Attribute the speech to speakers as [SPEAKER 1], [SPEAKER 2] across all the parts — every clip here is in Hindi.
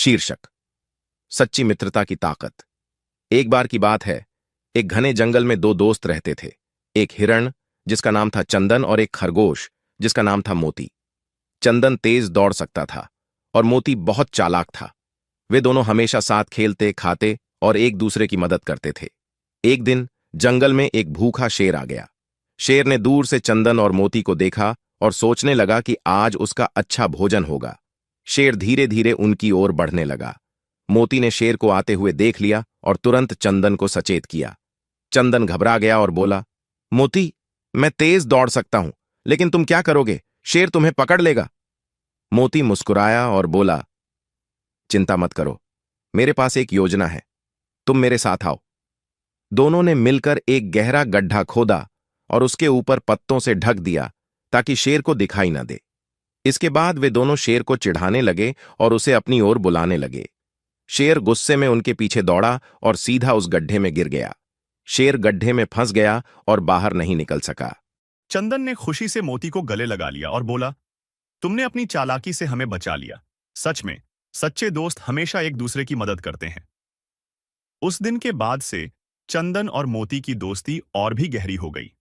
[SPEAKER 1] शीर्षक सच्ची मित्रता की ताकत। एक बार की बात है, एक घने जंगल में दो दोस्त रहते थे। एक हिरण जिसका नाम था चंदन और एक खरगोश जिसका नाम था मोती। चंदन तेज दौड़ सकता था और मोती बहुत चालाक था। वे दोनों हमेशा साथ खेलते, खाते और एक दूसरे की मदद करते थे। एक दिन जंगल में एक भूखा शेर आ गया। शेर ने दूर से चंदन और मोती को देखा और सोचने लगा कि आज उसका अच्छा भोजन होगा। शेर धीरे धीरे उनकी ओर बढ़ने लगा। मोती ने शेर को आते हुए देख लिया और तुरंत चंदन को सचेत किया। चंदन घबरा गया और बोला, मोती, मैं तेज दौड़ सकता हूं, लेकिन तुम क्या करोगे? शेर तुम्हें पकड़ लेगा। मोती मुस्कुराया और बोला, चिंता मत करो, मेरे पास एक योजना है, तुम मेरे साथ आओ। दोनों ने मिलकर एक गहरा गड्ढा खोदा और उसके ऊपर पत्तों से ढक दिया ताकि शेर को दिखाई न दे। इसके बाद वे दोनों शेर को चिढ़ाने लगे और उसे अपनी ओर बुलाने लगे। शेर गुस्से में उनके पीछे दौड़ा और सीधा उस गड्ढे में गिर गया। शेर गड्ढे में फंस गया और बाहर नहीं निकल सका।
[SPEAKER 2] चंदन ने खुशी से मोती को गले लगा लिया और बोला, तुमने अपनी चालाकी से हमें बचा लिया। सच में सच्चे दोस्त हमेशा एक दूसरे की मदद करते हैं। उस दिन के बाद से चंदन और मोती की दोस्ती और भी गहरी हो गई।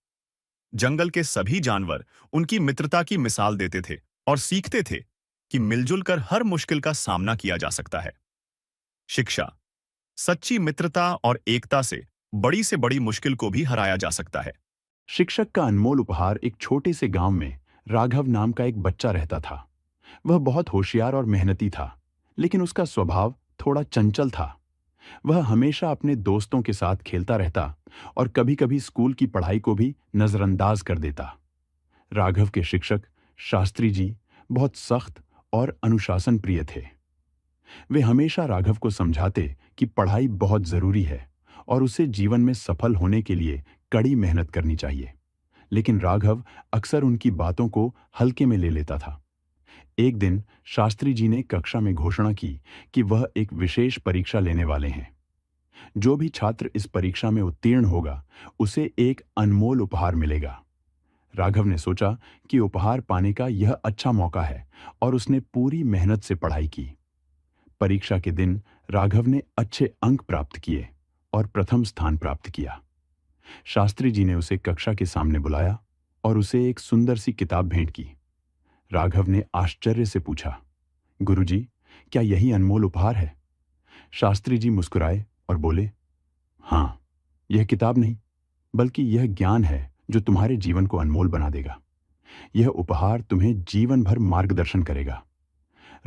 [SPEAKER 2] जंगल के सभी जानवर उनकी मित्रता की मिसाल देते थे और सीखते थे कि मिलजुल कर हर मुश्किल का सामना किया जा सकता है। शिक्षा। सच्ची मित्रता और एकता से बड़ी मुश्किल को भी हराया जा सकता है।
[SPEAKER 3] शिक्षक का अनमोल उपहार। एक छोटे से गांव में राघव नाम का एक बच्चा रहता था। वह बहुत होशियार और मेहनती था, लेकिन उसका स्वभाव थोड़ा चंचल था। वह हमेशा अपने दोस्तों के साथ खेलता रहता और कभी-कभी स्कूल की पढ़ाई को भी नजरअंदाज कर देता। राघव के शिक्षक शास्त्री जी बहुत सख्त और अनुशासन प्रिय थे। वे हमेशा राघव को समझाते कि पढ़ाई बहुत जरूरी है और उसे जीवन में सफल होने के लिए कड़ी मेहनत करनी चाहिए। लेकिन राघव अक्सर उनकी बातों को हल्के में ले लेता था। एक दिन शास्त्री जी ने कक्षा में घोषणा की कि वह एक विशेष परीक्षा लेने वाले हैं। जो भी छात्र इस परीक्षा में उत्तीर्ण होगा, उसे एक अनमोल उपहार मिलेगा। राघव ने सोचा कि उपहार पाने का यह अच्छा मौका है और उसने पूरी मेहनत से पढ़ाई की। परीक्षा के दिन राघव ने अच्छे अंक प्राप्त किए और प्रथम स्थान प्राप्त किया। शास्त्री जी ने उसे कक्षा के सामने बुलाया और उसे एक सुंदर सी किताब भेंट की। राघव ने आश्चर्य से पूछा, गुरुजी, क्या यही अनमोल उपहार है? शास्त्री जी मुस्कुराए और बोले, हाँ, यह किताब नहीं, बल्कि यह ज्ञान है जो तुम्हारे जीवन को अनमोल बना देगा। यह उपहार तुम्हें जीवन भर मार्गदर्शन करेगा।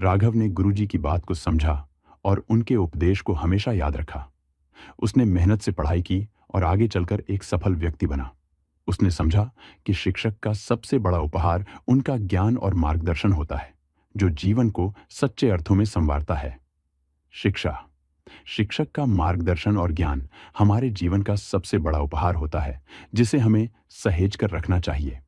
[SPEAKER 3] राघव ने गुरुजी की बात को समझा और उनके उपदेश को हमेशा याद रखा। उसने मेहनत से पढ़ाई की और आगे चलकर एक सफल व्यक्ति बना। उसने समझा कि शिक्षक का सबसे बड़ा उपहार उनका ज्ञान और मार्गदर्शन होता है, जो जीवन को सच्चे अर्थों में संवारता है। शिक्षा। शिक्षक का मार्गदर्शन और ज्ञान हमारे जीवन का सबसे बड़ा उपहार होता है, जिसे हमें सहेज कर रखना चाहिए।